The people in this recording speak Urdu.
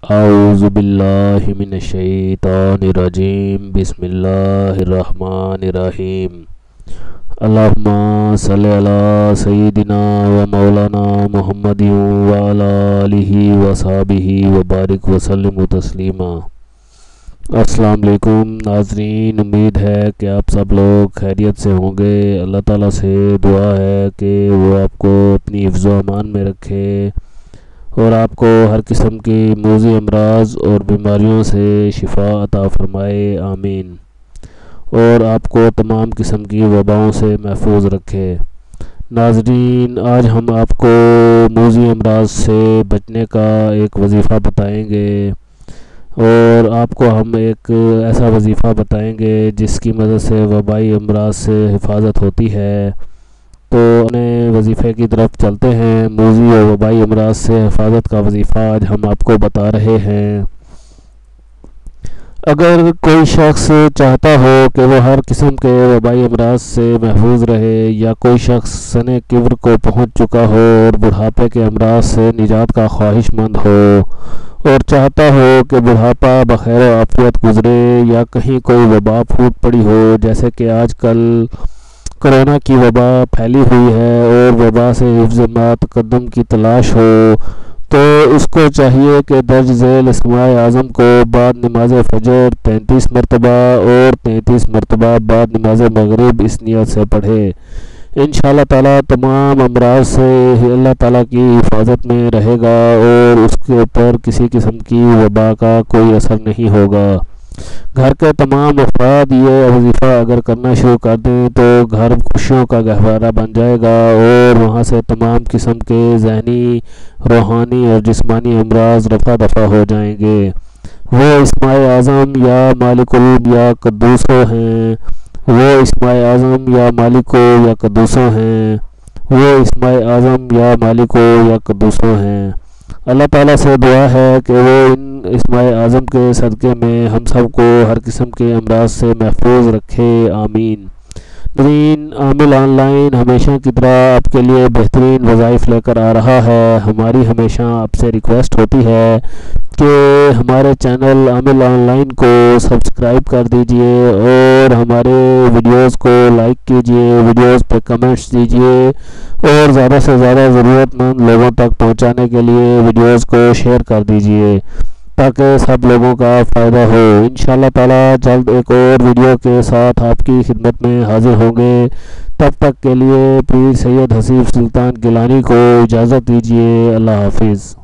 اعوذ باللہ من الشیطان الرجیم بسم اللہ الرحمن الرحیم اللہم صلی علی سیدنا و مولانا محمد وعلی آلہ وصحبہ وبارک وسلم تسلیما۔ السلام علیکم ناظرین، امید ہے کہ آپ سب لوگ خیریت سے ہوں گے۔ اللہ تعالیٰ سے دعا ہے کہ وہ آپ کو اپنی حفظ و امان میں رکھے اور آپ کو ہر قسم کی موذی امراض اور بیماریوں سے شفا عطا فرمائے، آمین، اور آپ کو تمام قسم کی وباؤں سے محفوظ رکھے۔ ناظرین، آج ہم آپ کو موذی امراض سے بچنے کا ایک وظیفہ بتائیں گے اور آپ کو ہم ایک ایسا وظیفہ بتائیں گے جس کی مدد سے وبائی امراض سے حفاظت ہوتی ہے۔ تو اپنے وظیفے کی طرف چلتے ہیں۔ موذی اور وبائی امراض سے حفاظت کا وظیفہ آج ہم آپ کو بتا رہے ہیں۔ اگر کوئی شخص چاہتا ہو کہ وہ ہر قسم کے وبائی امراض سے محفوظ رہے، یا کوئی شخص سن کبر کو پہنچ چکا ہو اور بڑھاپے کے امراض سے نجات کا خواہش مند ہو اور چاہتا ہو کہ بڑھاپا بخیر و عافیت گزرے، یا کہیں کوئی وبا پھوٹ پڑی ہو، جیسے کہ آج کل کرونا کی وبا پھیلی ہوئی ہے اور وبا سے حفظ ما تقدم کی تلاش ہو، تو اس کو چاہیے کہ درج ذیل اسماء اعظم کو بعد نماز فجر 33 مرتبہ اور 33 مرتبہ بعد نماز مغرب اس نیت سے پڑھے۔ انشاءاللہ تعالیٰ تمام امراض سے اللہ تعالیٰ کی حفاظت میں رہے گا اور اس کے اوپر کسی قسم کی وبا کا کوئی اثر نہیں ہوگا۔ گھر کے تمام افراد یہ وظیفہ اگر کرنا شروع کر دیں تو گھر خوشیوں کا گہوارہ بن جائے گا اور وہاں سے تمام قسم کے ذہنی، روحانی اور جسمانی امراض رفع دفع ہو جائیں گے۔ وہ اسماء اعظم یا مالک یا قدوسو ہیں، وہ اسماء اعظم یا مالکو یا قدوسو ہیں، وہ اسماء اعظم یا مالکو یا قدوسو ہیں۔ اللہ تعالیٰ سے دعا ہے کہ وہ ان اسماء اعظم کے صدقے میں ہم سب کو ہر قسم کے امراض سے محفوظ رکھے، آمین۔ ناظرین، عامل آن لائن ہمیشہ کی طرح آپ کے لیے بہترین وظائف لے کر آ رہا ہے۔ ہماری ہمیشہ آپ سے ریکویسٹ ہوتی ہے کہ ہمارے چینل عامل آن لائن کو سبسکرائب کر دیجئے اور ہمارے ویڈیوز کو لائک کیجئے، ویڈیوز پہ کمنٹس دیجئے اور زیادہ سے زیادہ ضرورت مند لوگوں تک پہنچانے کے لیے ویڈیوز کو شیئر کر دیجئے تاکہ سب لوگوں کا فائدہ ہو۔ انشاءاللہ تعالیٰ جلد ایک اور ویڈیو کے ساتھ آپ کی خدمت میں حاضر ہوں گے۔ تب تک کے لیے پیر سید حسیب سلطان گیلانی کو اجازت دیجیے۔ اللہ حافظ۔